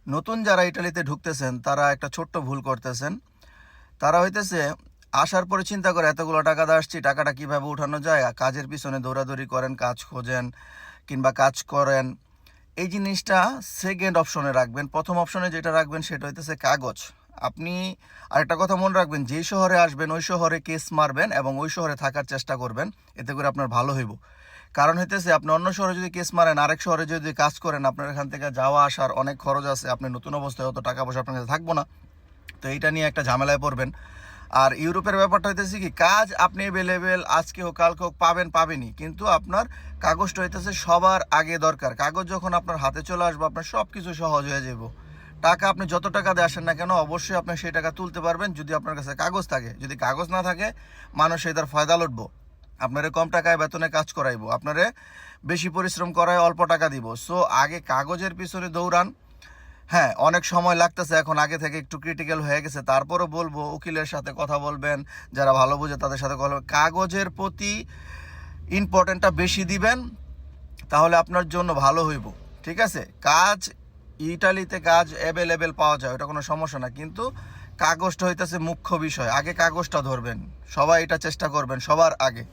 নতুন যারা ইটালিতে ঢুকতেছেন তারা একটা ছোট্ট ভুল করতেছেন। তারা হইতেছে আসার পরে চিন্তা করে এতগুলো টাকা দিয়ে আসছি, টাকাটা কীভাবে উঠানো যায়, কাজের পিছনে দৌড়াদৌড়ি করেন, কাজ খোঁজেন কিংবা কাজ করেন। এই জিনিসটা সেকেন্ড অপশনে রাখবেন। প্রথম অপশনে যেটা রাখবেন সেটা হইতেছে কাগজ। আপনি আরেকটা কথা মনে রাখবেন, যেই শহরে আসবেন ওই শহরে কেস মারবেন এবং ওই শহরে থাকার চেষ্টা করবেন, এতে করে আপনার ভালো হইব। কারণ হইতেছে আপনি অন্য শহরে যদি কেস মারেন, আরেক শহরে যদি কাজ করেন, আপনার এখান থেকে যাওয়া আসার অনেক খরচ আছে, আপনি নতুন অবস্থায় অত টাকা পয়সা আপনার কাছে থাকবো না। তো এইটা নিয়ে একটা ঝামেলায় পড়বেন। আর ইউরোপের ব্যাপারটা হইতেছে কি, কাজ আপনি অ্যাভেলেবেল আজকে হোক কালকে হোক পাবেনই, কিন্তু আপনার কাগজটা হইতেছে সবার আগে দরকার। কাগজ যখন আপনার হাতে চলে আসবে, আপনার সব কিছু সহজ হয়ে যাব। টাকা আপনি যত টাকা দিয়ে আসেন না কেন, অবশ্যই আপনি সেই টাকা তুলতে পারবেন যদি আপনার কাছে কাগজ থাকে। যদি কাগজ না থাকে, মানুষ এটার ফায়দা লুটবো, আপনারে কম টাকায় বেতনে কাজ করাইবো, আপনারে বেশি পরিশ্রম করায় অল্প টাকা দিব। সো আগে কাগজের পিছনে দৌড়ান। হ্যাঁ, অনেক সময় লাগতেছে, এখন আগে থেকে একটু ক্রিটিক্যাল হয়ে গেছে, তারপরও বলবো উকিলের সাথে কথা বলবেন, যারা ভালো বোঝে তাদের সাথে কথা বলবেন। কাগজের প্রতি ইম্পর্টেন্টটা বেশি দিবেন, তাহলে আপনার জন্য ভালো হইব। ঠিক আছে, কাজ ইটালিতে কাজ অ্যাভেলেবেল পাওয়া যায়, ওটা কোনো সমস্যা না, কিন্তু কাগজটা হইতেছে মুখ্য বিষয়। আগে কাগজটা ধরবেন, সবাই এটা চেষ্টা করবেন সবার আগে।